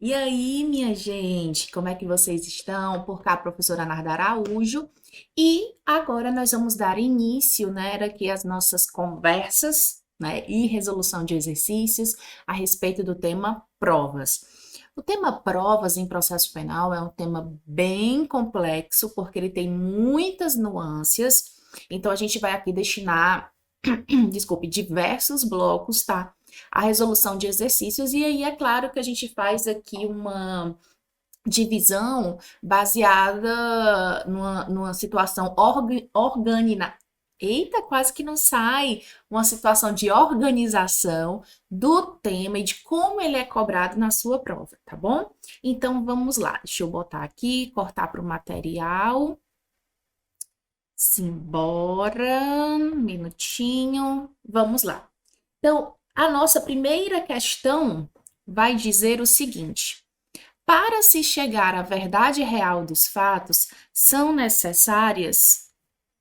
E aí, minha gente, como é que vocês estão? Por cá, a professora Narda Araújo. E agora nós vamos dar início, né, aqui às nossas conversas, né, e resolução de exercícios a respeito do tema provas. O tema provas em processo penal é um tema bem complexo, porque ele tem muitas nuances. Então, a gente vai aqui destinar, desculpe, diversos blocos, tá? A resolução de exercícios, e aí é claro que a gente faz aqui uma divisão baseada numa situação Eita, quase que não sai. Uma situação de organização do tema e de como ele é cobrado na sua prova, tá bom? Então vamos lá, deixa eu botar aqui, cortar para o material. Simbora, um minutinho, vamos lá. Então, a nossa primeira questão vai dizer o seguinte: para se chegar à verdade real dos fatos, são necessárias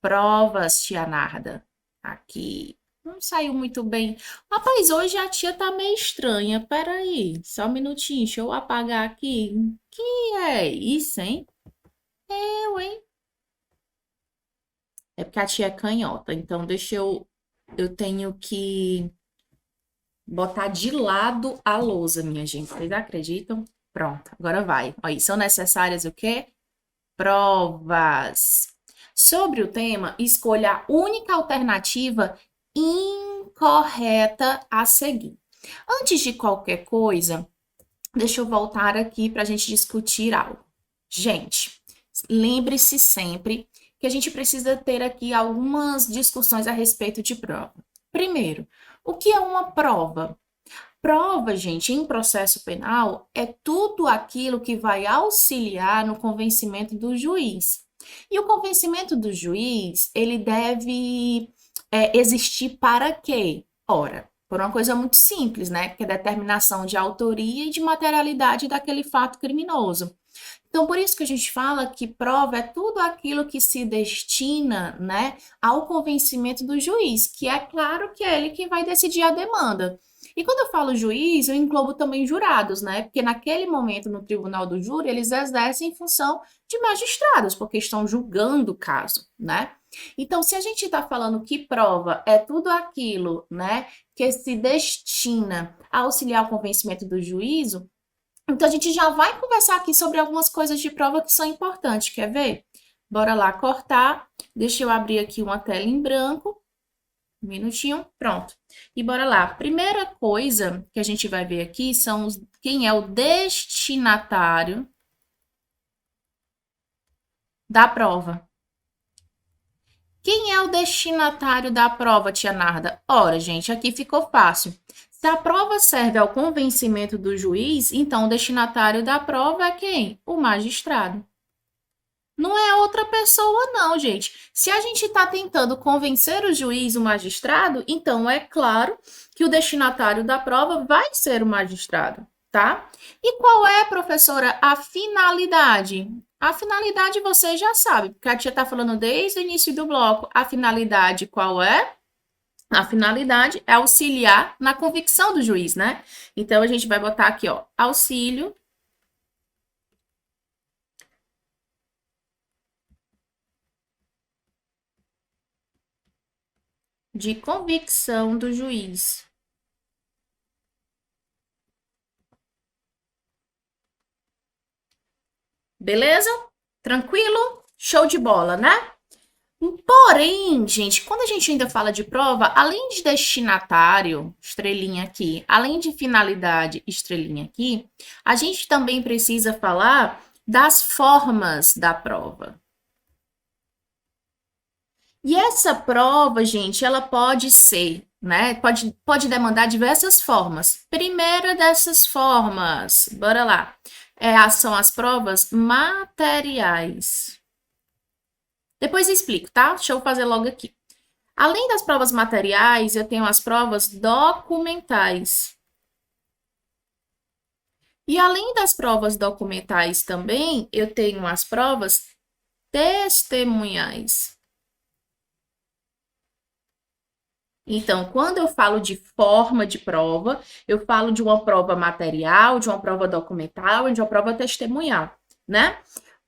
provas, tia Narda. Aqui, não saiu muito bem. Rapaz, hoje a tia tá meio estranha. Peraí, só um minutinho, deixa eu apagar aqui. Que é isso, hein? Hein? É porque a tia é canhota, então deixa eu tenho que botar de lado a lousa, minha gente. Vocês acreditam? Pronto, agora vai. Aí, são necessárias o quê? Provas. Sobre o tema, escolha a única alternativa incorreta a seguir. Antes de qualquer coisa, deixa eu voltar aqui para a gente discutir algo. Gente, lembre-se sempre que a gente precisa ter aqui algumas discussões a respeito de prova. Primeiro, o que é uma prova? Prova, gente, em processo penal é tudo aquilo que vai auxiliar no convencimento do juiz. E o convencimento do juiz, ele deve existir para quê? Ora, por uma coisa muito simples, né? Que é a determinação de autoria e de materialidade daquele fato criminoso. Então, por isso que a gente fala que prova é tudo aquilo que se destina, né, ao convencimento do juiz, que é claro que é ele que vai decidir a demanda. E quando eu falo juiz, eu englobo também jurados, né? Porque naquele momento no tribunal do júri, eles exercem em função de magistrados, porque estão julgando o caso, né? Então, se a gente está falando que prova é tudo aquilo, né, que se destina a auxiliar o convencimento do juízo, então a gente já vai conversar aqui sobre algumas coisas de prova que são importantes, quer ver? Bora lá cortar. Deixa eu abrir aqui uma tela em branco. Um minutinho, pronto. E bora lá. Primeira coisa que a gente vai ver aqui são quem é o destinatário da prova. Quem é o destinatário da prova, tia Narda? Ora, gente, aqui ficou fácil. Se a prova serve ao convencimento do juiz, então o destinatário da prova é quem? O magistrado. Não é outra pessoa, não, gente. Se a gente está tentando convencer o juiz, o magistrado, então é claro que o destinatário da prova vai ser o magistrado, tá? E qual é, professora, a finalidade? A finalidade você já sabe, porque a tia está falando desde o início do bloco. A finalidade qual é? A finalidade é auxiliar na convicção do juiz, né? Então, a gente vai botar aqui, ó, auxílio de convicção do juiz. Beleza? Tranquilo? Show de bola, né? Porém, gente, quando a gente ainda fala de prova, além de destinatário, estrelinha aqui, além de finalidade, estrelinha aqui, a gente também precisa falar das formas da prova. E essa prova, gente, ela pode ser, né? Pode demandar diversas formas. Primeira dessas formas, bora lá, são as provas materiais. Depois eu explico, tá? Deixa eu fazer logo aqui. Além das provas materiais, eu tenho as provas documentais. E além das provas documentais também, eu tenho as provas testemunhais. Então, quando eu falo de forma de prova, eu falo de uma prova material, de uma prova documental e de uma prova testemunhal, né?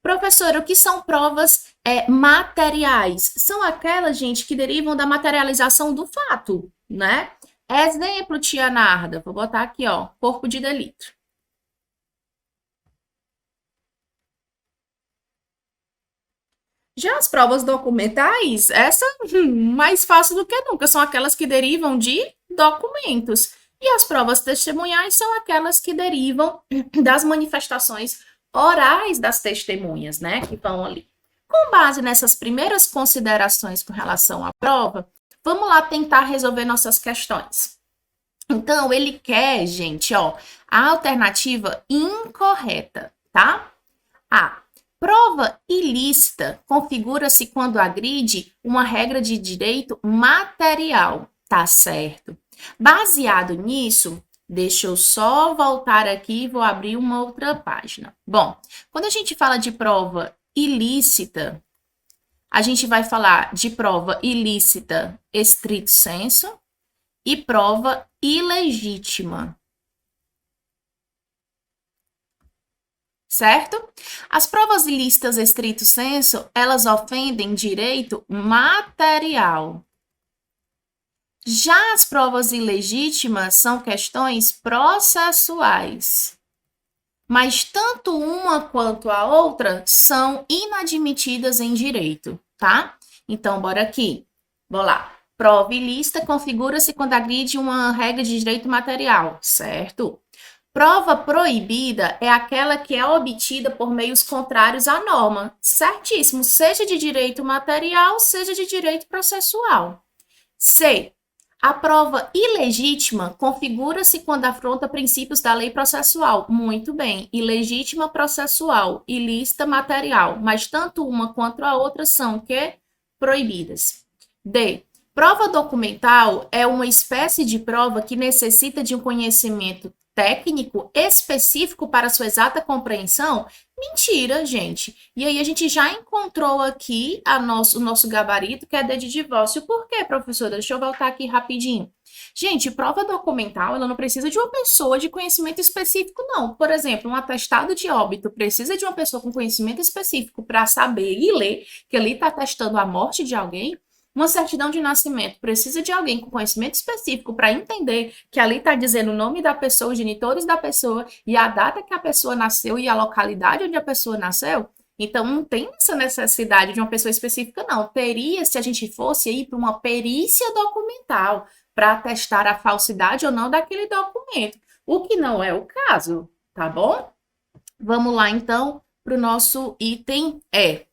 Professora, o que são provas materiais? São aquelas, gente, que derivam da materialização do fato, né? Exemplo, tia Narda, vou botar aqui, ó, corpo de delito. Já as provas documentais, essa mais fácil do que nunca, são aquelas que derivam de documentos. E as provas testemunhais são aquelas que derivam das manifestações orais das testemunhas, né, que vão ali. Com base nessas primeiras considerações com relação à prova, vamos lá tentar resolver nossas questões. Então, ele quer, gente, ó, a alternativa incorreta, tá? A. Prova ilícita configura-se quando agride uma regra de direito material. Tá certo. Baseado nisso, deixa eu só voltar aqui e vou abrir uma outra página. Bom, quando a gente fala de prova ilícita, a gente vai falar de prova ilícita estrito sensu e prova ilegítima. Certo? As provas ilícitas estrito sensu, elas ofendem direito material. Já as provas ilegítimas são questões processuais. Mas tanto uma quanto a outra são inadmitidas em direito, tá? Então, bora aqui. Vou lá. Prova ilícita configura-se quando agride uma regra de direito material, certo? Prova proibida é aquela que é obtida por meios contrários à norma, certíssimo, seja de direito material, seja de direito processual. C. A prova ilegítima configura-se quando afronta princípios da lei processual. Muito bem, ilegítima processual, ilícita material, mas tanto uma quanto a outra são que proibidas. D. Prova documental é uma espécie de prova que necessita de um conhecimento técnico específico para sua exata compreensão? Mentira, gente. E aí a gente já encontrou aqui o nosso gabarito, que é D de divórcio. Por quê, professora? Deixa eu voltar aqui rapidinho. Gente, prova documental, ela não precisa de uma pessoa de conhecimento específico, não. Por exemplo, um atestado de óbito precisa de uma pessoa com conhecimento específico para saber e ler que ali está atestando a morte de alguém. Uma certidão de nascimento precisa de alguém com conhecimento específico para entender que ali está dizendo o nome da pessoa, os genitores da pessoa e a data que a pessoa nasceu e a localidade onde a pessoa nasceu. Então, não tem essa necessidade de uma pessoa específica, não. Teria se a gente fosse ir para uma perícia documental para atestar a falsidade ou não daquele documento, o que não é o caso, tá bom? Vamos lá, então, para o nosso item E.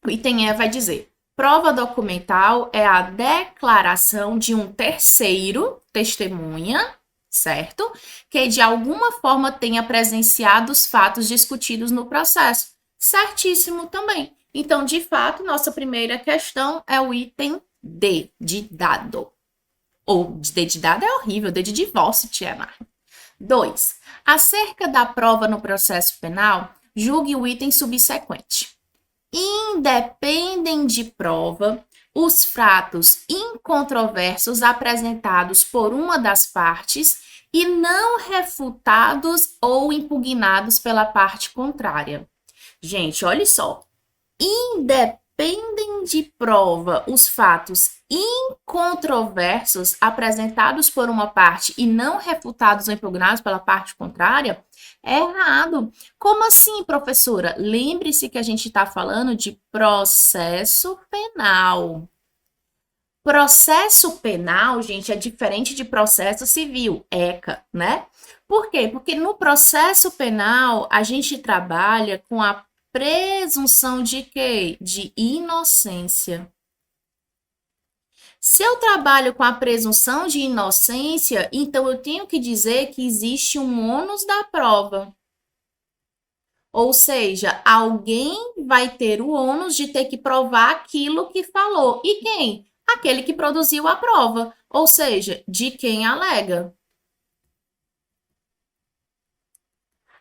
O item E vai dizer: prova documental é a declaração de um terceiro, testemunha, certo? Que de alguma forma tenha presenciado os fatos discutidos no processo. Certíssimo também. Então, de fato, nossa primeira questão é o item D, de dado. Ou D de dado é horrível, D de divórcio, tia Mar. 2. Acerca da prova no processo penal, julgue o item subsequente. Independem de prova os fatos incontroversos apresentados por uma das partes e não refutados ou impugnados pela parte contrária. Gente, olha só. Independem de prova os fatos incontroversos apresentados por uma parte e não refutados ou impugnados pela parte contrária, é errado. Como assim, professora? Lembre-se que a gente está falando de processo penal. Processo penal, gente, é diferente de processo civil, ECA, né? Por quê? Porque no processo penal a gente trabalha com a presunção de quê? De inocência. Se eu trabalho com a presunção de inocência, então eu tenho que dizer que existe um ônus da prova. Ou seja, alguém vai ter o ônus de ter que provar aquilo que falou. E quem? Aquele que produziu a prova. Ou seja, de quem alega.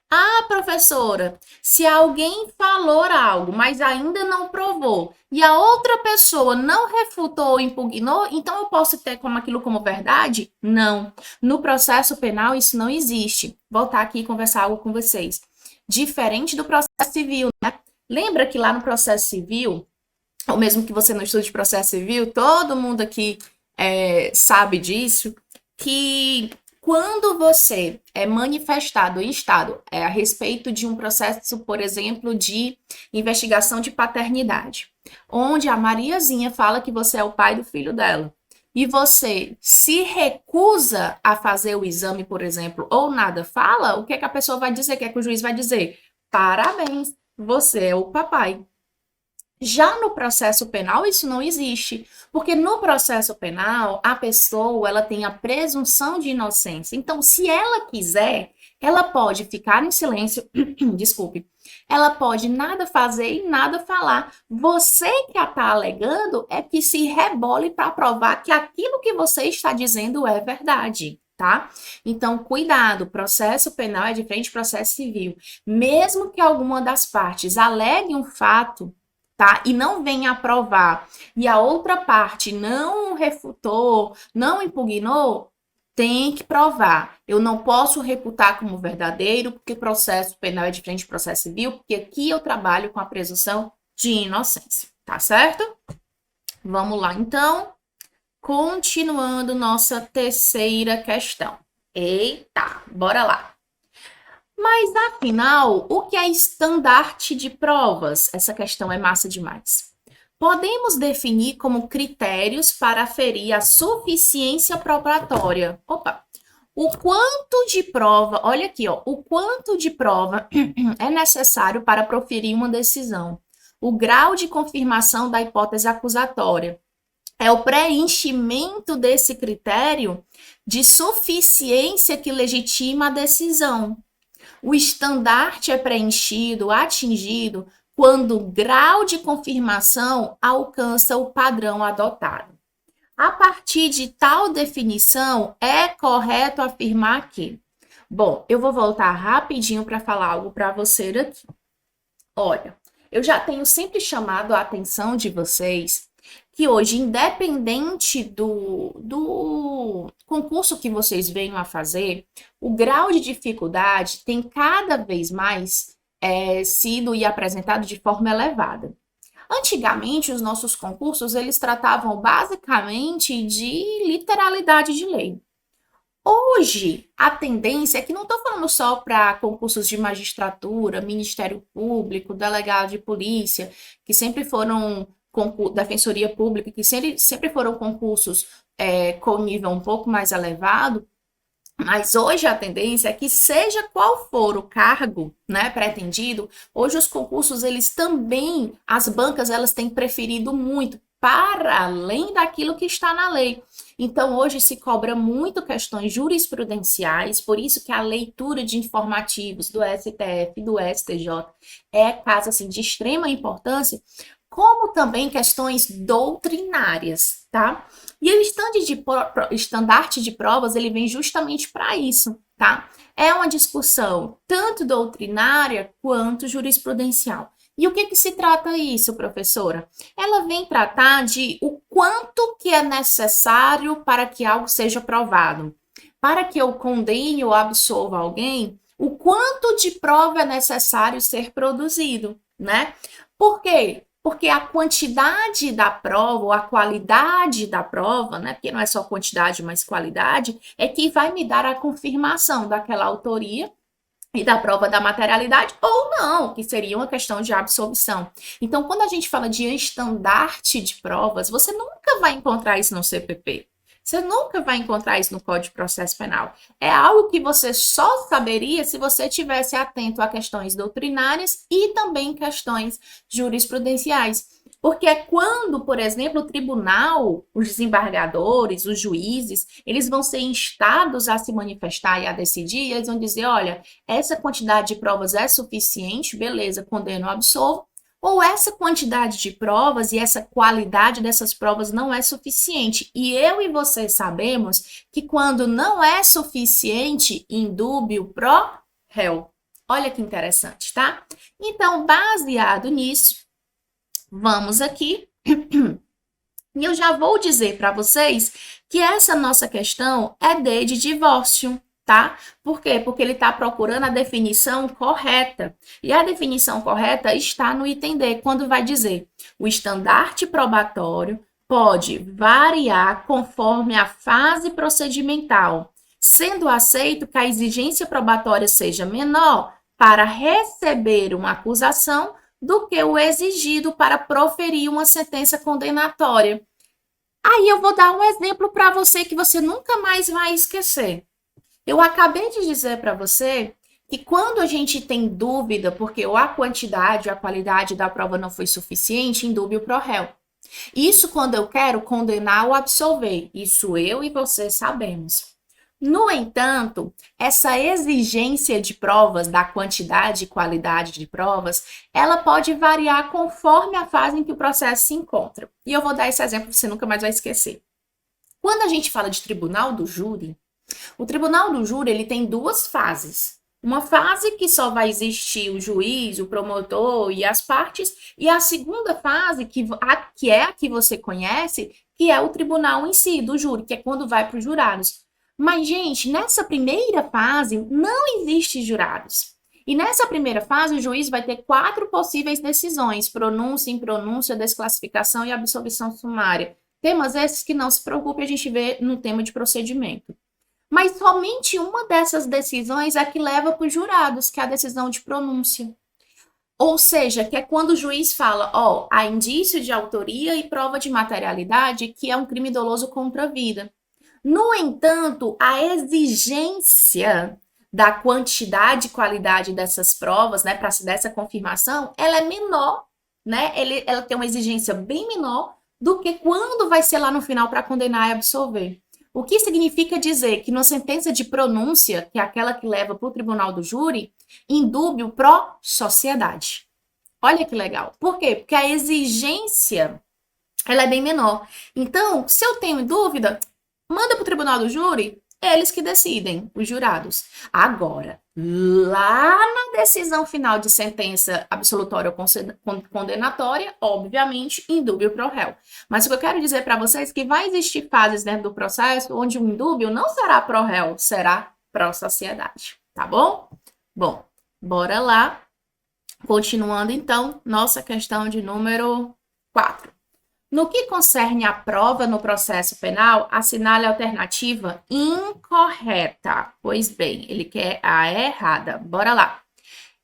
Ah, professora, se alguém falou algo, mas ainda não provou, e a outra pessoa não refutou ou impugnou, então eu posso ter como aquilo como verdade? Não. No processo penal, isso não existe. Voltar aqui e conversar algo com vocês. Diferente do processo civil, né? Lembra que lá no processo civil, ou mesmo que você não estude processo civil, todo mundo aqui sabe disso, que quando você é manifestado em estado a respeito de um processo, por exemplo, de investigação de paternidade, onde a Mariazinha fala que você é o pai do filho dela, e você se recusa a fazer o exame, por exemplo, ou nada fala, o que é que a pessoa vai dizer? O que é que o juiz vai dizer? Parabéns, você é o papai. Já no processo penal, isso não existe, porque no processo penal, a pessoa, ela tem a presunção de inocência. Então, se ela quiser, ela pode ficar em silêncio, desculpe, ela pode nada fazer e nada falar. Você que a está alegando é que se rebole para provar que aquilo que você está dizendo é verdade. Tá? Então, cuidado, processo penal é diferente de processo civil. Mesmo que alguma das partes alegue um fato, tá? E não venha a provar, e a outra parte não refutou, não impugnou, tem que provar. Eu não posso reputar como verdadeiro, porque processo penal é diferente de processo civil, porque aqui eu trabalho com a presunção de inocência, tá certo? Vamos lá, então. Continuando nossa terceira questão. Eita, bora lá. Mas afinal, o que é estandarte de provas? Essa questão é massa demais. Podemos definir como critérios para aferir a suficiência probatória. Opa! O quanto de prova, olha aqui, ó, o quanto de prova é necessário para proferir uma decisão. O grau de confirmação da hipótese acusatória. É o preenchimento desse critério de suficiência que legitima a decisão. O estandarte é preenchido, atingido, quando o grau de confirmação alcança o padrão adotado. A partir de tal definição, é correto afirmar que... Bom, eu vou voltar rapidinho para falar algo para você aqui. Olha, eu já tenho sempre chamado a atenção de vocês que hoje, independente do concurso que vocês venham a fazer, o grau de dificuldade tem cada vez mais sido e apresentado de forma elevada. Antigamente, os nossos concursos, eles tratavam basicamente de literalidade de lei. Hoje, a tendência é que não estou falando só para concursos de magistratura, Ministério Público, delegado de polícia, que sempre foram defensoria pública, que sempre foram concursos com nível um pouco mais elevado, mas hoje a tendência é que seja qual for o cargo, né, pretendido, hoje os concursos, eles também, as bancas, elas têm preferido muito para além daquilo que está na lei. Então, hoje se cobra muito questões jurisprudenciais, por isso que a leitura de informativos do STF e do STJ é caso assim, de extrema importância, como também questões doutrinárias, tá? E o estandarte de provas, ele vem justamente para isso, tá? É uma discussão tanto doutrinária quanto jurisprudencial. E o que se trata isso, professora? Ela vem tratar de o quanto que é necessário para que algo seja provado. Para que eu condene ou absolva alguém, o quanto de prova é necessário ser produzido, né? Por quê? Porque a quantidade da prova, ou a qualidade da prova, né? Porque não é só quantidade, mas qualidade, é que vai me dar a confirmação daquela autoria e da prova da materialidade, ou não, que seria uma questão de absolvição. Então, quando a gente fala de estandarte de provas, você nunca vai encontrar isso no CPP. Você nunca vai encontrar isso no Código de Processo Penal. É algo que você só saberia se você tivesse atento a questões doutrinárias e também questões jurisprudenciais. Porque é quando, por exemplo, o tribunal, os desembargadores, os juízes, eles vão ser instados a se manifestar e a decidir, e eles vão dizer, olha, essa quantidade de provas é suficiente, beleza, condeno ou absolvo, ou essa quantidade de provas e essa qualidade dessas provas não é suficiente. E eu e você sabemos que quando não é suficiente, indúbio pro réu. Olha que interessante, tá? Então, baseado nisso, vamos aqui. E eu já vou dizer para vocês que essa nossa questão é de divórcio, tá? Por quê? Porque ele está procurando a definição correta. E a definição correta está no item D, quando vai dizer: o estandarte probatório pode variar conforme a fase procedimental, sendo aceito que a exigência probatória seja menor para receber uma acusação do que o exigido para proferir uma sentença condenatória. Aí eu vou dar um exemplo para você que você nunca mais vai esquecer. Eu acabei de dizer para você que quando a gente tem dúvida, porque ou a quantidade ou a qualidade da prova não foi suficiente, indúbio pro réu. Isso quando eu quero condenar ou absolver. Isso eu e você sabemos. No entanto, essa exigência de provas, da quantidade e qualidade de provas, ela pode variar conforme a fase em que o processo se encontra. E eu vou dar esse exemplo que você nunca mais vai esquecer. Quando a gente fala de tribunal do júri, o tribunal do júri ele tem duas fases. Uma fase que só vai existir o juiz, o promotor e as partes, e a segunda fase, que é a que você conhece, que é o tribunal em si, do júri, que é quando vai para os jurados. Mas, gente, nessa primeira fase não existe jurados. E nessa primeira fase, o juiz vai ter 4 possíveis decisões: pronúncia, impronúncia, desclassificação e absolvição sumária. Temas esses que não se preocupe, a gente vê no tema de procedimento. Mas somente uma dessas decisões é que leva para os jurados, que é a decisão de pronúncia. Ou seja, que é quando o juiz fala, ó, há indício de autoria e prova de materialidade que é um crime doloso contra a vida. No entanto, a exigência da quantidade e qualidade dessas provas, né, para se dar essa confirmação, ela é menor, né? Ela tem uma exigência bem menor do que quando vai ser lá no final para condenar e absolver. O que significa dizer que na sentença de pronúncia, que é aquela que leva para o tribunal do júri, indúbio pro sociedade. Olha que legal. Por quê? Porque a exigência ela é bem menor. Então, se eu tenho dúvida, manda para o tribunal do júri, eles que decidem, os jurados. Agora, lá na decisão final de sentença absolutória ou condenatória, obviamente, indúbio pro réu. Mas o que eu quero dizer para vocês é que vai existir fases dentro do processo onde o indúbio não será pro réu, será pró sociedade, tá bom? Bom, bora lá. Continuando, então, nossa questão de número 4. No que concerne à prova no processo penal, assinale a alternativa incorreta. Pois bem, ele quer a errada. Bora lá.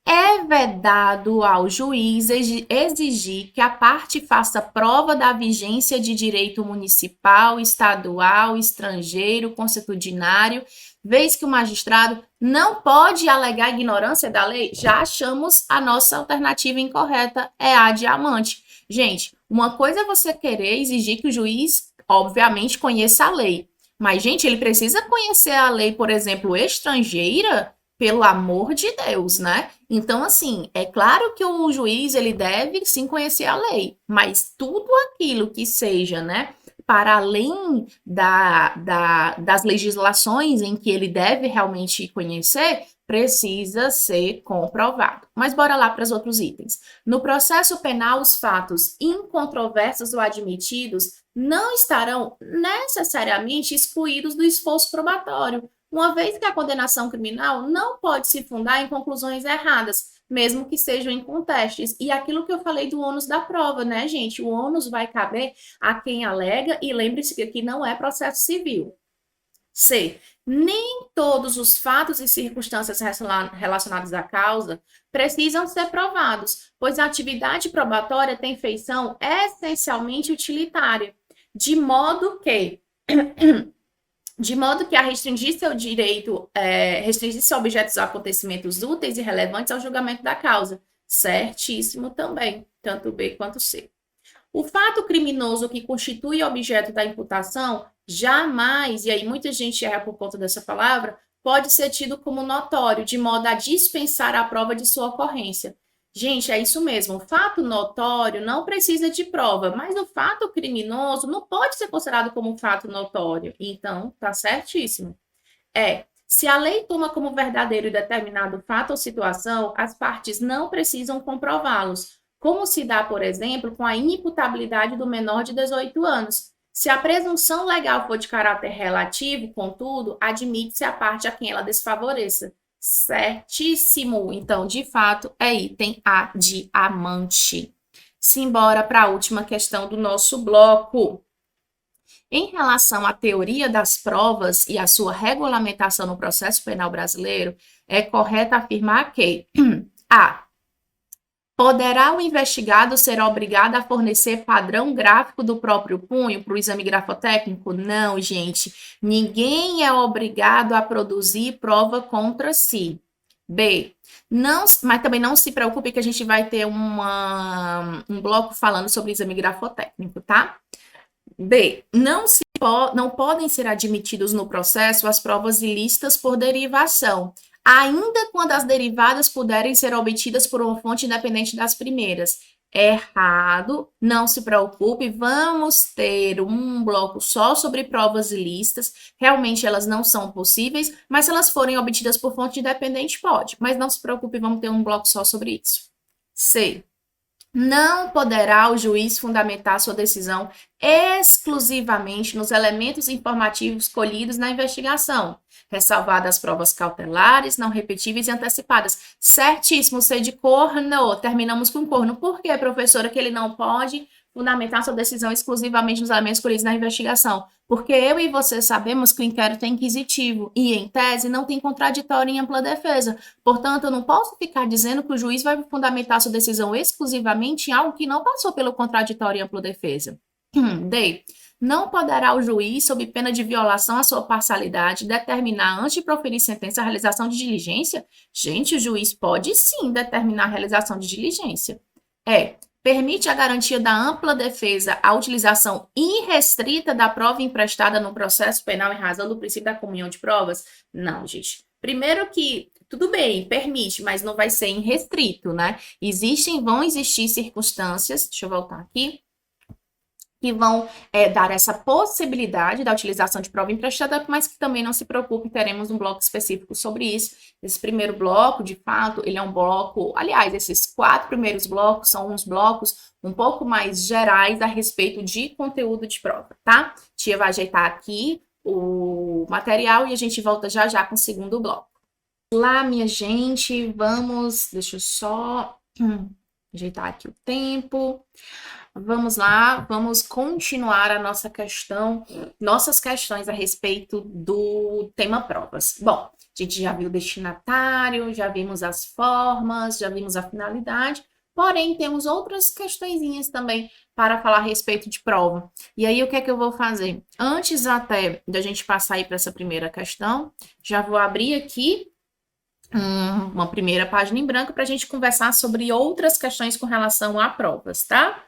É vedado ao juiz exigir que a parte faça prova da vigência de direito municipal, estadual, estrangeiro, consuetudinário, vez que o magistrado não pode alegar ignorância da lei? Já achamos a nossa alternativa incorreta, é a diamante. Gente, uma coisa é você querer exigir que o juiz, obviamente, conheça a lei. Mas, gente, ele precisa conhecer a lei, por exemplo, estrangeira, pelo amor de Deus, né? Então, assim, é claro que o juiz, ele deve sim conhecer a lei, mas tudo aquilo que seja, né, para além das legislações em que ele deve realmente conhecer, precisa ser comprovado. Mas bora lá para os outros itens. No processo penal, os fatos incontroversos ou admitidos não estarão necessariamente excluídos do esforço probatório, uma vez que a condenação criminal não pode se fundar em conclusões erradas, mesmo que sejam incontestes. E aquilo que eu falei do ônus da prova, né, gente? O ônus vai caber a quem alega, e lembre-se que aqui não é processo civil. C. Nem todos os fatos e circunstâncias relacionados à causa precisam ser provados, pois a atividade probatória tem feição essencialmente utilitária, de modo que a restringir seu direito, restringir-se a objetos ou acontecimentos úteis e relevantes ao julgamento da causa. Certíssimo também, tanto B quanto C. O fato criminoso que constitui objeto da imputação jamais, e aí muita gente erra por conta dessa palavra, pode ser tido como notório, de modo a dispensar a prova de sua ocorrência. Gente, é isso mesmo. O fato notório não precisa de prova, mas o fato criminoso não pode ser considerado como um fato notório. Então, tá certíssimo. Se a lei toma como verdadeiro determinado fato ou situação, as partes não precisam comprová-los, como se dá, por exemplo, com a inimputabilidade do menor de 18 anos. Se a presunção legal for de caráter relativo, contudo, admite-se a parte a quem ela desfavoreça. Certíssimo. Então, de fato, é item A, diamante. Simbora para a última questão do nosso bloco. Em relação à teoria das provas e à sua regulamentação no processo penal brasileiro, é correto afirmar que A. Poderá o investigado ser obrigado a fornecer padrão gráfico do próprio punho para o exame grafotécnico? Não, gente. Ninguém é obrigado a produzir prova contra si. B. Não, mas também não se preocupe que a gente vai ter um bloco falando sobre exame grafotécnico, tá? B. Não podem ser admitidos no processo as provas ilícitas por derivação, ainda quando as derivadas puderem ser obtidas por uma fonte independente das primeiras. Errado, não se preocupe, vamos ter um bloco só sobre provas ilícitas. Realmente elas não são possíveis, mas se elas forem obtidas por fonte independente, pode. Mas não se preocupe, vamos ter um bloco só sobre isso. C. Não poderá o juiz fundamentar sua decisão exclusivamente nos elementos informativos colhidos na investigação, ressalvadas as provas cautelares, não repetíveis e antecipadas. Certíssimo, C de corno. Terminamos com corno. Por que, professora, que ele não pode fundamentar sua decisão exclusivamente nos elementos colhidos na investigação? Porque eu e você sabemos que o inquérito é inquisitivo e, em tese, não tem contraditório em ampla defesa. Portanto, eu não posso ficar dizendo que o juiz vai fundamentar sua decisão exclusivamente em algo que não passou pelo contraditório e ampla defesa. D. Não poderá o juiz, sob pena de violação à sua parcialidade, determinar, antes de proferir sentença, a realização de diligência? Gente, o juiz pode sim determinar a realização de diligência. Permite a garantia da ampla defesa a utilização irrestrita da prova emprestada no processo penal em razão do princípio da comunhão de provas? Não, gente. Primeiro que, tudo bem, permite, mas não vai ser irrestrito, né? Vão existir circunstâncias, deixa eu voltar aqui, que vão dar essa possibilidade da utilização de prova emprestada, mas que também não se preocupe, teremos um bloco específico sobre isso. Esse primeiro bloco, de fato, ele é um bloco, aliás, esses 4 primeiros blocos são uns blocos um pouco mais gerais a respeito de conteúdo de prova, tá? Tia vai ajeitar aqui o material e a gente volta já já com o segundo bloco. Lá, minha gente, deixa eu só ajeitar aqui o tempo. Vamos lá, vamos continuar a nossas questões a respeito do tema provas. Bom, a gente já viu o destinatário, já vimos as formas, já vimos a finalidade, porém temos outras questõezinhas também para falar a respeito de prova. E aí, o que é que eu vou fazer? Antes até da gente passar aí para essa primeira questão, já vou abrir aqui uma primeira página em branco para a gente conversar sobre outras questões com relação a provas, tá?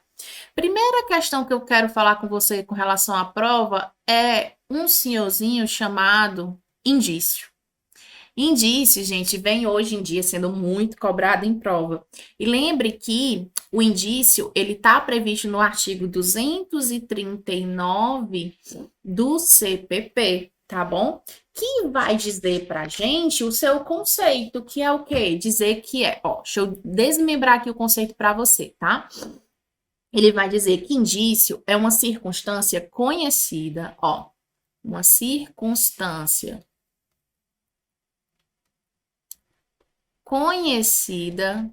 Primeira questão que eu quero falar com você com relação à prova é um senhorzinho chamado indício. Indício, gente, vem hoje em dia sendo muito cobrado em prova. E lembre que o indício, ele está previsto no artigo 239 do CPP, tá bom? Que vai dizer pra gente o seu conceito, que é o quê? Dizer que deixa eu desmembrar aqui o conceito para você, tá? Ele vai dizer que indício é uma circunstância conhecida, uma circunstância conhecida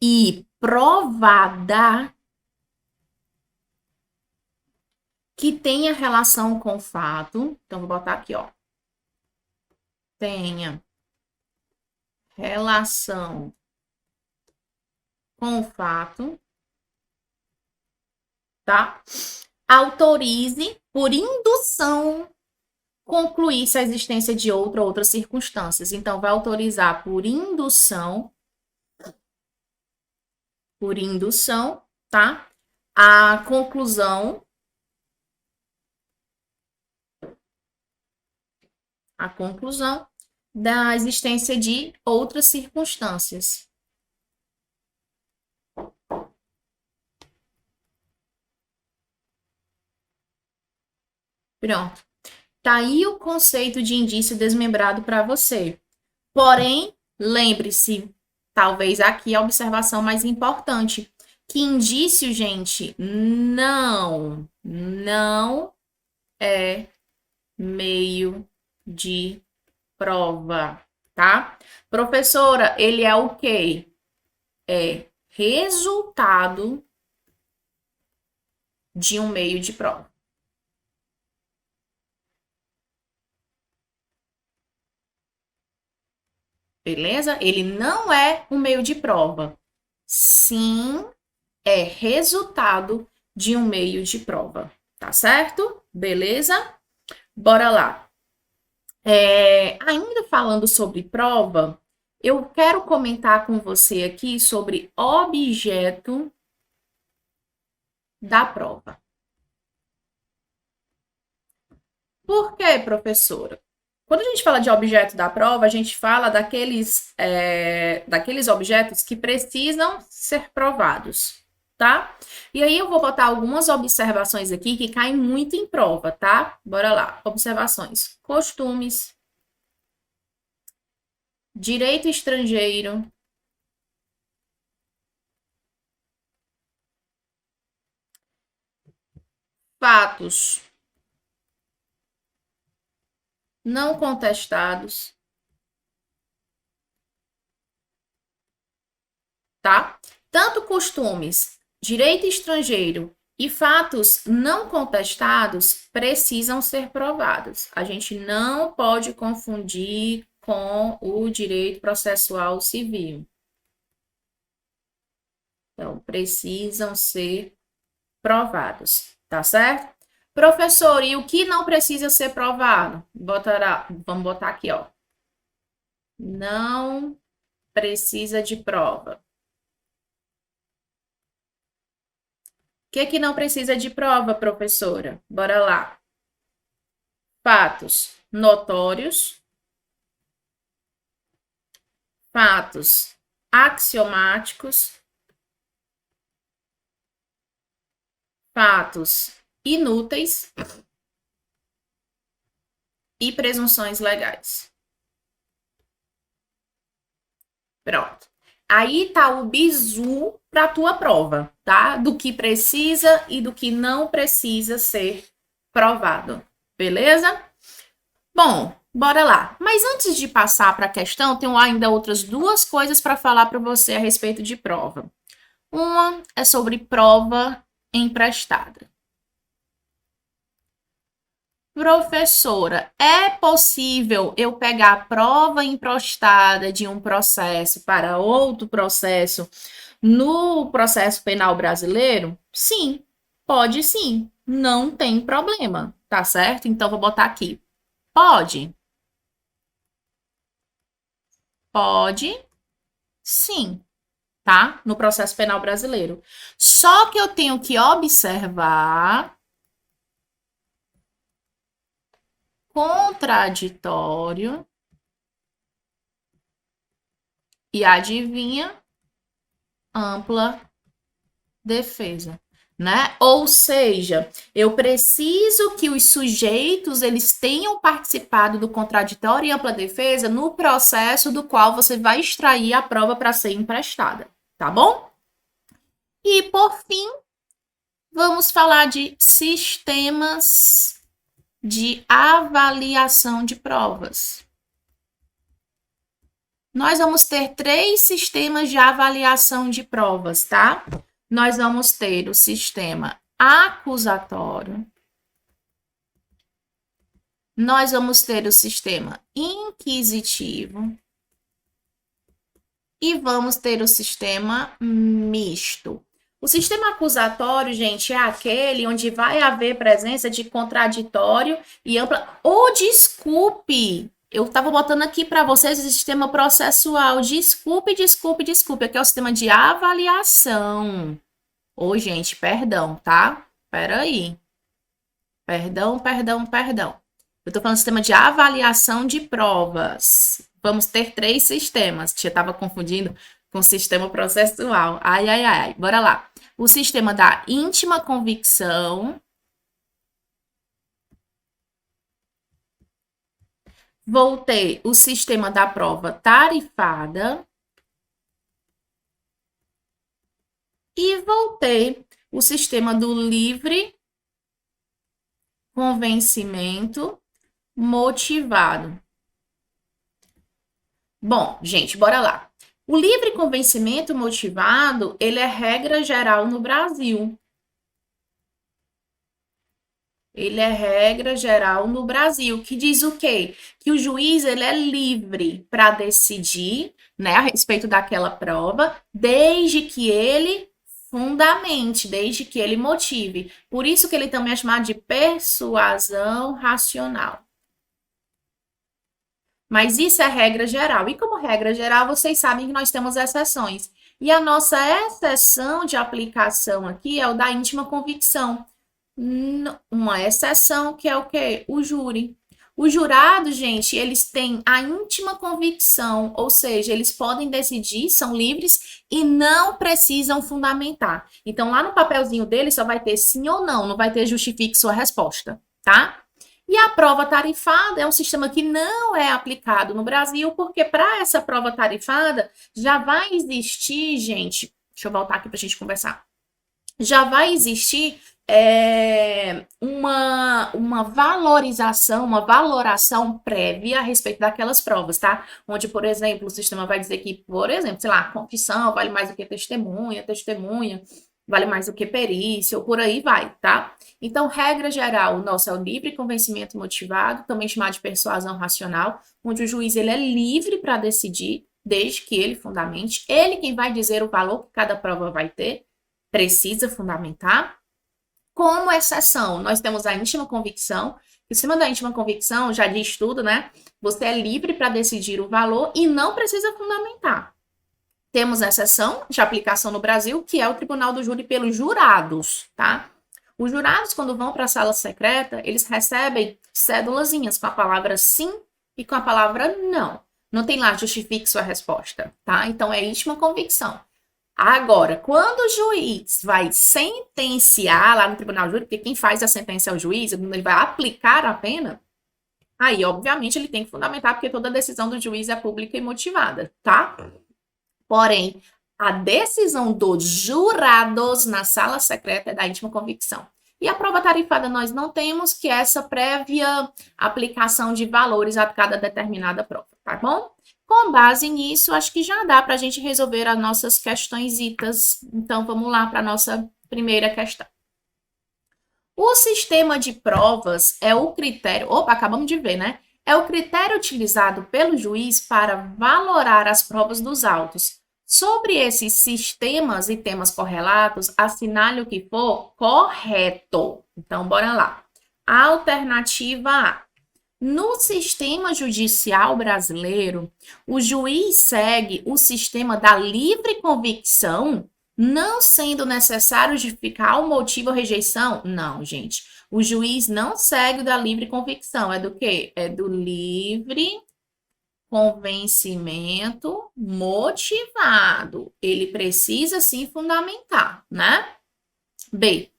e provada que tenha relação com o fato. Então, vou botar aqui, tenha relação com o fato, tá? Autorize, por indução, concluir-se a existência de outra ou outras circunstâncias. Então, vai autorizar por indução, tá? A conclusão da existência de outras circunstâncias. Pronto. Tá aí o conceito de indício desmembrado para você. Porém, lembre-se, talvez aqui a observação mais importante, que indício, gente, não é meio de prova, tá? Professora, ele é o quê? É resultado de um meio de prova. Beleza? Ele não é um meio de prova. Sim, é resultado de um meio de prova. Tá certo? Beleza? Bora lá. Ainda falando sobre prova, eu quero comentar com você aqui sobre objeto da prova. Por quê, professora? Quando a gente fala de objeto da prova, a gente fala daqueles objetos que precisam ser provados, tá? E aí eu vou botar algumas observações aqui que caem muito em prova, tá? Bora lá. Observações. Costumes, direito estrangeiro, fatos não contestados, tá? Tanto costumes, direito estrangeiro e fatos não contestados precisam ser provados. A gente não pode confundir com o direito processual civil. Então, precisam ser provados, tá certo? Professor, e o que não precisa ser provado? Vamos botar aqui, ó. Não precisa de prova. Que não precisa de prova, professora? Bora lá. Fatos notórios, fatos axiomáticos, fatos inúteis e presunções legais. Pronto. Aí tá o bizu para a tua prova, tá? Do que precisa e do que não precisa ser provado. Beleza? Bom, bora lá. Mas antes de passar para a questão, tenho ainda outras duas coisas para falar para você a respeito de prova. Uma é sobre prova emprestada. Professora, é possível eu pegar a prova emprestada de um processo para outro processo no processo penal brasileiro? Sim, pode sim, não tem problema, tá certo? Então, vou botar aqui. Pode? Pode, sim, tá? No processo penal brasileiro. Só que eu tenho que observar contraditório e adivinha, ampla defesa, né? Ou seja, eu preciso que os sujeitos eles tenham participado do contraditório e ampla defesa no processo do qual você vai extrair a prova para ser emprestada, tá bom? E por fim, vamos falar de sistemas de avaliação de provas. Nós vamos ter 3 sistemas de avaliação de provas, tá? Nós vamos ter o sistema acusatório, nós vamos ter o sistema inquisitivo e vamos ter o sistema misto. O sistema acusatório, gente, é aquele onde vai haver presença de contraditório e ampla. Ou desculpe, eu estava botando aqui para vocês o sistema processual. Desculpe. Aqui é o sistema de avaliação. Ô, gente, perdão, tá? Peraí. Perdão. Eu tô falando sistema de avaliação de provas. Vamos ter 3 sistemas. Eu tava confundindo com o sistema processual. Ai. Bora lá. O sistema da íntima convicção. Vou ter o sistema da prova tarifada e vou ter o sistema do livre convencimento motivado. Bom, gente, bora lá. O livre convencimento motivado, ele é regra geral no Brasil. Ele é regra geral no Brasil, que diz o quê? Que o juiz ele é livre para decidir, né, a respeito daquela prova, desde que ele fundamente, desde que ele motive. Por isso que ele também é chamado de persuasão racional. Mas isso é regra geral. E como regra geral, vocês sabem que nós temos exceções. E a nossa exceção de aplicação aqui é o da íntima convicção. Uma exceção que é o quê? O júri. Os jurados, gente, eles têm a íntima convicção, ou seja, eles podem decidir, são livres e não precisam fundamentar. Então, lá no papelzinho deles só vai ter sim ou não, não vai ter justifique sua resposta, tá? E a prova tarifada é um sistema que não é aplicado no Brasil, porque para essa prova tarifada já vai existir, gente, deixa eu voltar aqui para a gente conversar, já vai existir uma valorização, uma valoração prévia a respeito daquelas provas, tá? Onde, por exemplo, o sistema vai dizer que, por exemplo, sei lá, confissão vale mais do que testemunha, testemunha vale mais do que perícia, ou por aí vai, tá? Então, regra geral, o nosso é o livre convencimento motivado, também chamado de persuasão racional, onde o juiz ele é livre para decidir, desde que ele fundamente, ele quem vai dizer o valor que cada prova vai ter, precisa fundamentar. Como exceção, nós temos a íntima convicção. Em cima da íntima convicção, já diz tudo, né? Você é livre para decidir o valor e não precisa fundamentar. Temos a exceção de aplicação no Brasil, que é o Tribunal do Júri pelos jurados, tá? Os jurados, quando vão para a sala secreta, eles recebem cédulazinhas com a palavra sim e com a palavra não. Não tem lá justifique sua resposta, tá? Então, é íntima convicção. Agora, quando o juiz vai sentenciar lá no Tribunal do Júri, porque quem faz a sentença é o juiz, ele vai aplicar a pena, aí, obviamente, ele tem que fundamentar, porque toda decisão do juiz é pública e motivada, tá? Porém, a decisão dos jurados na sala secreta é da íntima convicção. E a prova tarifada nós não temos, que é essa prévia aplicação de valores a cada determinada prova, tá bom? Com base nisso, acho que já dá para a gente resolver as nossas questõezitas. Então, vamos lá para a nossa primeira questão. O sistema de provas é o critério... Opa, acabamos de ver, né? É o critério utilizado pelo juiz para valorar as provas dos autos. Sobre esses sistemas e temas correlatos, assinale o que for correto. Então, bora lá. Alternativa A. No sistema judicial brasileiro, o juiz segue o sistema da livre convicção, não sendo necessário justificar o motivo ou rejeição? Não, gente. O juiz não segue o da livre convicção. É do quê? É do livre convencimento motivado. Ele precisa sim fundamentar, né? B.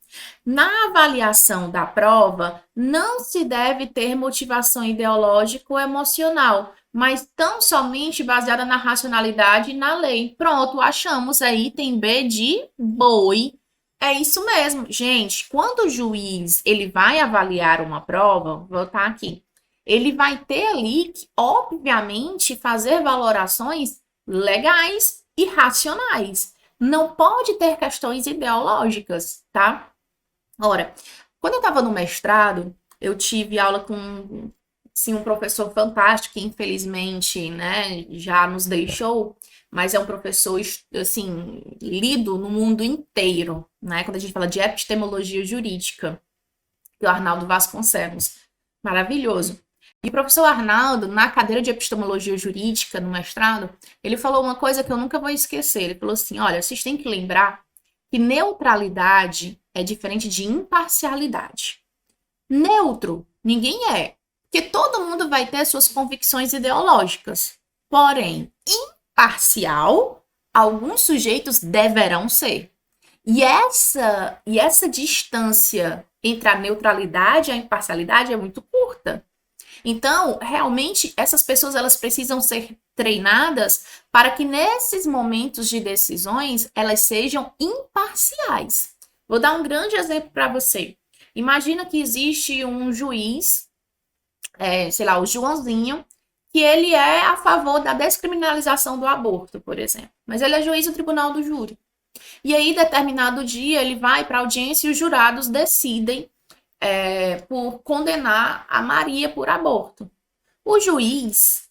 Na avaliação da prova, não se deve ter motivação ideológica ou emocional, mas tão somente baseada na racionalidade e na lei. Pronto, achamos aí, item B de boi. É isso mesmo. Gente, quando o juiz ele vai avaliar uma prova, vou voltar aqui, ele vai ter ali que, obviamente, fazer valorações legais e racionais. Não pode ter questões ideológicas, tá? Ora, quando eu estava no mestrado, eu tive aula com sim, um professor fantástico que infelizmente, né, já nos deixou, mas é um professor assim, lido no mundo inteiro, né? Quando a gente fala de epistemologia jurídica, que é o Arnaldo Vasconcelos, maravilhoso. E o professor Arnaldo, na cadeira de epistemologia jurídica, no mestrado, ele falou uma coisa que eu nunca vou esquecer. Ele falou assim: olha, vocês têm que lembrar que neutralidade é diferente de imparcialidade. Neutro, ninguém é, porque todo mundo vai ter suas convicções ideológicas. Porém, imparcial, alguns sujeitos deverão ser. E essa distância entre a neutralidade e a imparcialidade é muito curta. Então, realmente, essas pessoas elas precisam ser treinadas para que nesses momentos de decisões elas sejam imparciais. Vou dar um grande exemplo para você. Imagina que existe um juiz, sei lá, o Joãozinho, que ele é a favor da descriminalização do aborto, por exemplo. Mas ele é juiz do tribunal do júri. E aí, determinado dia, ele vai para a audiência e os jurados decidem por condenar a Maria por aborto. O juiz,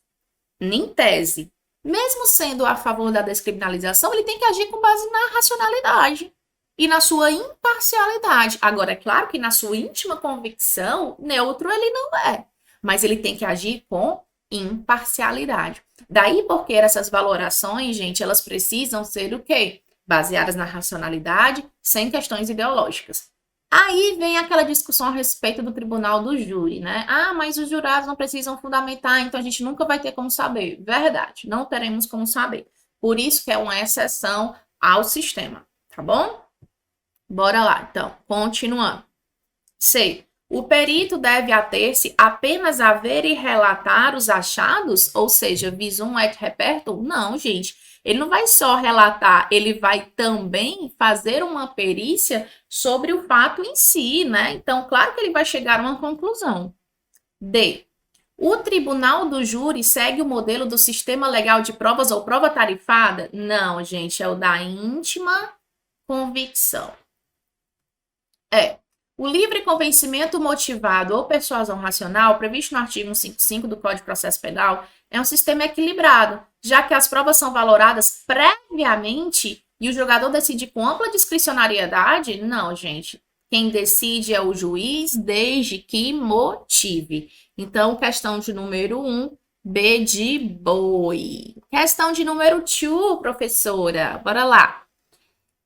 em tese, mesmo sendo a favor da descriminalização, ele tem que agir com base na racionalidade e na sua imparcialidade. Agora, é claro que na sua íntima convicção, neutro ele não é, mas ele tem que agir com imparcialidade. Daí porque essas valorações, gente, elas precisam ser o quê? Baseadas na racionalidade, sem questões ideológicas. Aí vem aquela discussão a respeito do tribunal do júri, né? Ah, mas os jurados não precisam fundamentar, então a gente nunca vai ter como saber. Verdade, não teremos como saber. Por isso que é uma exceção ao sistema, tá bom? Bora lá, então, continuando. C. O perito deve ater-se apenas a ver e relatar os achados, ou seja, visum et repertum? Não, gente. Ele não vai só relatar, ele vai também fazer uma perícia sobre o fato em si, né? Então, claro que ele vai chegar a uma conclusão. D. O tribunal do júri segue o modelo do sistema legal de provas ou prova tarifada? Não, gente, é o da íntima convicção. O livre convencimento motivado ou persuasão racional, previsto no artigo 155 do Código de Processo Penal, é um sistema equilibrado, já que as provas são valoradas previamente e o julgador decide com ampla discricionariedade? Não, gente. Quem decide é o juiz, desde que motive. Então, questão de número 1, B de boi. Questão de número 2, professora. Bora lá.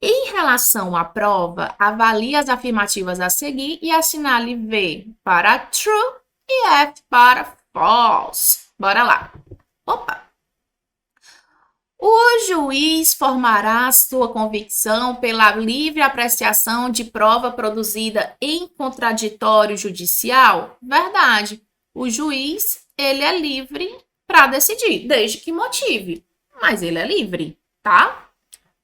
Em relação à prova, avalie as afirmativas a seguir e assinale V para true e F para false. Bora lá. Opa! O juiz formará sua convicção pela livre apreciação de prova produzida em contraditório judicial? Verdade. O juiz, ele é livre para decidir, desde que motive. Mas ele é livre, tá?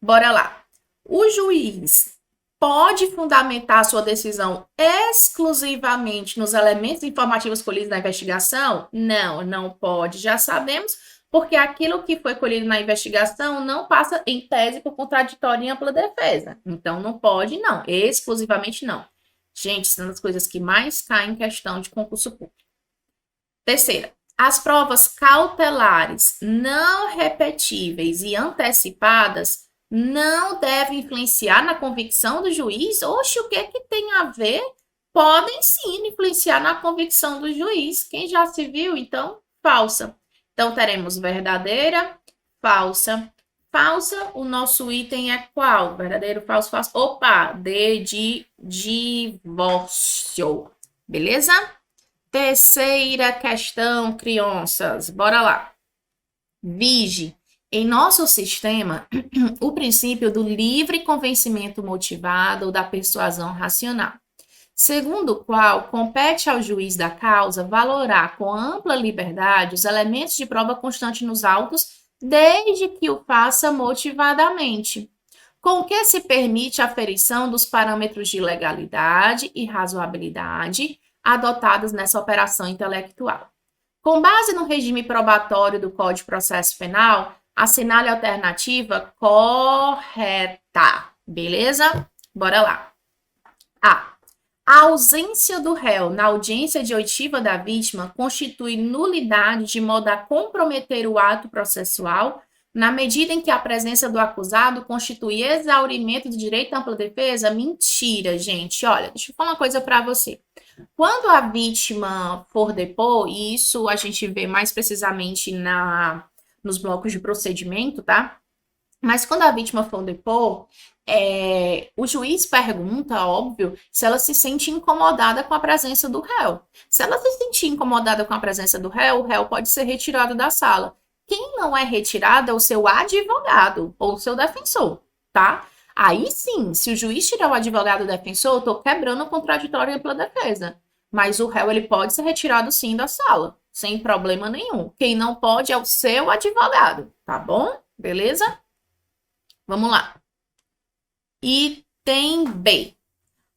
Bora lá. O juiz pode fundamentar sua decisão exclusivamente nos elementos informativos colhidos na investigação? Não, não pode. Já sabemos, porque aquilo que foi colhido na investigação não passa, em tese, por contraditório em ampla defesa. Então, não pode, não. Exclusivamente, não. Gente, são as coisas que mais caem em questão de concurso público. Terceira, as provas cautelares não repetíveis e antecipadas não devem influenciar na convicção do juiz? Oxe, o que é que tem a ver? Podem sim influenciar na convicção do juiz. Quem já se viu, então, falsa. Então, teremos verdadeira, falsa. Falsa, o nosso item é qual? Verdadeiro, falso, falso. Opa, D de divórcio. Beleza? Terceira questão, crianças. Bora lá. Vige. Em nosso sistema, o princípio do livre convencimento motivado ou da persuasão racional, segundo o qual compete ao juiz da causa valorar com ampla liberdade os elementos de prova constante nos autos, desde que o faça motivadamente, com o que se permite a aferição dos parâmetros de legalidade e razoabilidade adotados nessa operação intelectual. Com base no regime probatório do Código de Processo Penal, assinale a alternativa correta. Beleza? Bora lá. A. A ausência do réu na audiência de oitiva da vítima constitui nulidade de modo a comprometer o ato processual, na medida em que a presença do acusado constitui exaurimento do direito à ampla defesa? Mentira, gente. Olha, deixa eu falar uma coisa para você. Quando a vítima for depor, e isso a gente vê mais precisamente nos blocos de procedimento, tá? Mas quando a vítima for depor, o juiz pergunta, óbvio, se ela se sente incomodada com a presença do réu. Se ela se sentir incomodada com a presença do réu, o réu pode ser retirado da sala. Quem não é retirado é o seu advogado ou o seu defensor, tá? Aí sim, se o juiz tirar o advogado defensor, eu tô quebrando o contraditório e ampla defesa. mas o réu ele pode ser retirado sim da sala, sem problema nenhum. Quem não pode é o seu advogado, tá bom? Beleza? Vamos lá. Item B.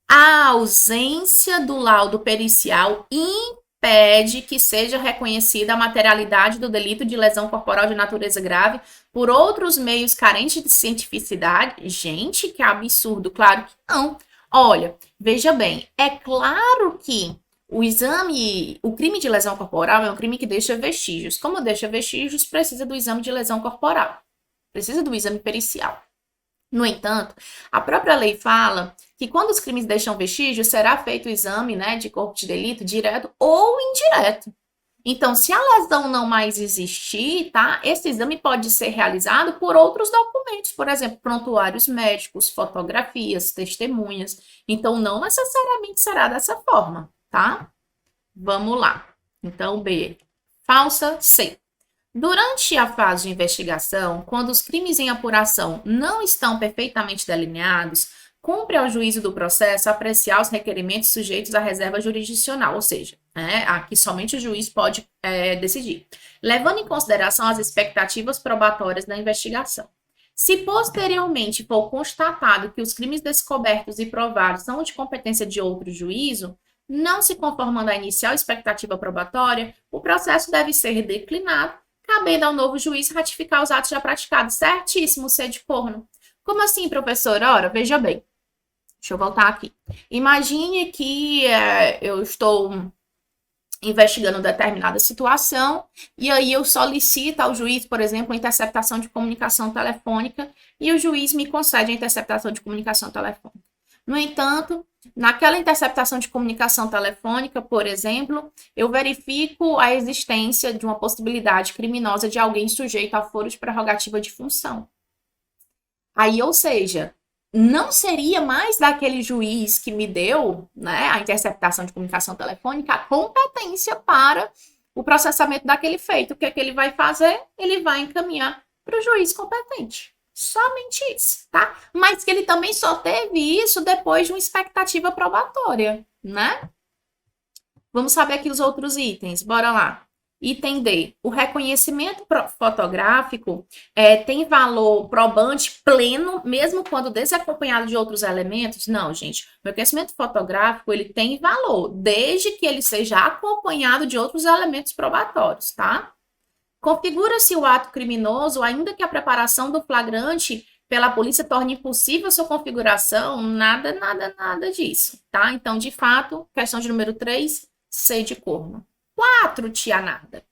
A ausência do laudo pericial impede que seja reconhecida a materialidade do delito de lesão corporal de natureza grave por outros meios carentes de cientificidade? Gente, que absurdo. Claro que não. Olha, veja bem, é claro que o crime de lesão corporal é um crime que deixa vestígios. Como deixa vestígios, precisa do exame de lesão corporal. Precisa do exame pericial. No entanto, a própria lei fala que quando os crimes deixam vestígios, será feito o exame, né, de corpo de delito direto ou indireto. Então, se a lesão não mais existir, tá, esse exame pode ser realizado por outros documentos, por exemplo, prontuários médicos, fotografias, testemunhas. Então, não necessariamente será dessa forma, tá? Vamos lá. Então, B. Falsa. C. Durante a fase de investigação, quando os crimes em apuração não estão perfeitamente delineados, cumpre ao juízo do processo apreciar os requerimentos sujeitos à reserva jurisdicional, ou seja, aqui somente o juiz pode decidir, levando em consideração as expectativas probatórias da investigação. Se posteriormente for constatado que os crimes descobertos e provados são de competência de outro juízo, não se conformando à inicial expectativa probatória, o processo deve ser declinado, cabendo ao novo juiz ratificar os atos já praticados. Certíssimo, C de corno. Como assim, professora? Ora, veja bem. Deixa eu voltar aqui. Imagine que eu estou investigando determinada situação e aí eu solicito ao juiz, por exemplo, a interceptação de comunicação telefônica e o juiz me concede a interceptação de comunicação telefônica. No entanto, naquela interceptação de comunicação telefônica, por exemplo, eu verifico a existência de uma possibilidade criminosa de alguém sujeito a foro de prerrogativa de função. Aí, ou seja, não seria mais daquele juiz que me deu, né, a interceptação de comunicação telefônica a competência para o processamento daquele feito. O que é que ele vai fazer? Ele vai encaminhar para o juiz competente. Somente isso, tá? Mas que ele também só teve isso depois de uma expectativa probatória, né? Vamos saber aqui os outros itens. Bora lá. Item D. O reconhecimento fotográfico tem valor probante pleno, mesmo quando desacompanhado de outros elementos? Não, gente. O reconhecimento fotográfico, ele tem valor, desde que ele seja acompanhado de outros elementos probatórios, tá? Configura-se o ato criminoso, ainda que a preparação do flagrante pela polícia torne impossível sua configuração, nada disso, tá? Então, de fato, questão de número 3, C de corno. 4, tia Narda.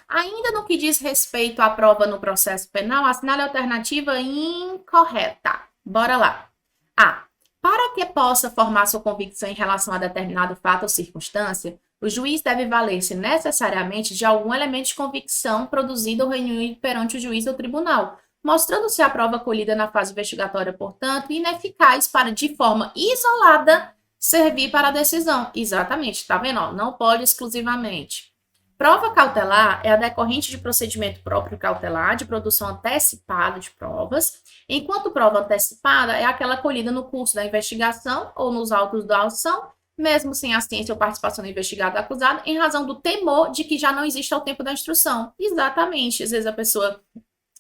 Ainda no que diz respeito à prova no processo penal, assinale a alternativa incorreta. Bora lá. A. Para que possa formar sua convicção em relação a determinado fato ou circunstância, o juiz deve valer-se necessariamente de algum elemento de convicção produzido ou reunido perante o juiz ou tribunal, mostrando-se a prova colhida na fase investigatória, portanto, ineficaz para, de forma isolada, servir para a decisão. Exatamente, tá vendo? Ó, não pode exclusivamente. Prova cautelar é a decorrente de procedimento próprio cautelar de produção antecipada de provas, enquanto prova antecipada é aquela colhida no curso da investigação ou nos autos da aução, mesmo sem assistência ou participação do investigado ou acusado, em razão do temor de que já não existe ao tempo da instrução. Exatamente. Às vezes a pessoa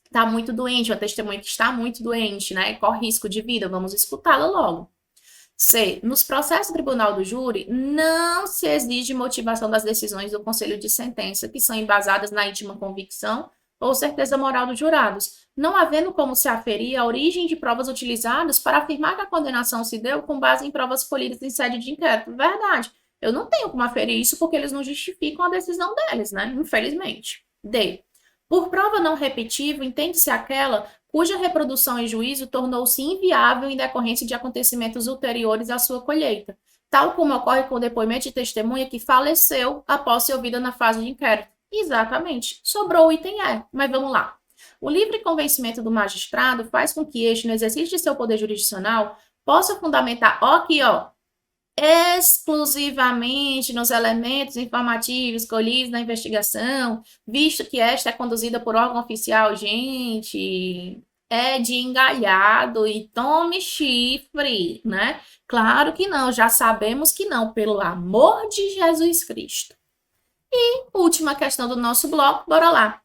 está muito doente, uma testemunha que está muito doente, né? Corre risco de vida, vamos escutá-la logo. C. Nos processos do tribunal do júri, não se exige motivação das decisões do conselho de sentença, que são embasadas na íntima convicção ou certeza moral dos jurados, não havendo como se aferir a origem de provas utilizadas para afirmar que a condenação se deu com base em provas colhidas em sede de inquérito. Verdade. Eu não tenho como aferir isso porque eles não justificam a decisão deles, né? Infelizmente. D. Por prova não repetível, entende-se aquela cuja reprodução em juízo tornou-se inviável em decorrência de acontecimentos ulteriores à sua colheita, tal como ocorre com o depoimento de testemunha que faleceu após ser ouvida na fase de inquérito. Exatamente. Sobrou o item E, mas vamos lá. O livre convencimento do magistrado faz com que este, no exercício de seu poder jurisdicional, possa fundamentar, exclusivamente nos elementos informativos colhidos na investigação, visto que esta é conduzida por órgão oficial. Gente, é de engalhado e tome chifre, né? Claro que não, já sabemos que não, pelo amor de Jesus Cristo. E última questão do nosso bloco, bora lá.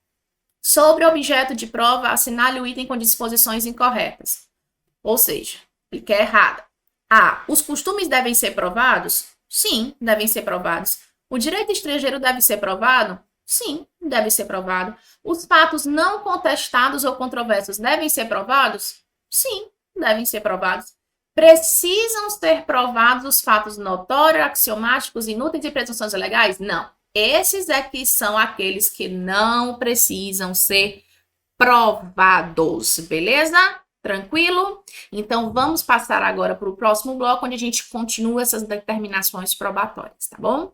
Sobre o objeto de prova, assinale o item com disposições incorretas. Ou seja, clique errada. A. Os costumes devem ser provados? Sim, devem ser provados. O direito estrangeiro deve ser provado? Sim, deve ser provado. Os fatos não contestados ou controversos devem ser provados? Sim, devem ser provados. Precisam ser provados os fatos notórios, axiomáticos, inúteis e presunções legais? Não. Esses aqui são aqueles que não precisam ser provados, beleza? Tranquilo? Então, vamos passar agora para o próximo bloco, onde a gente continua essas determinações probatórias, tá bom?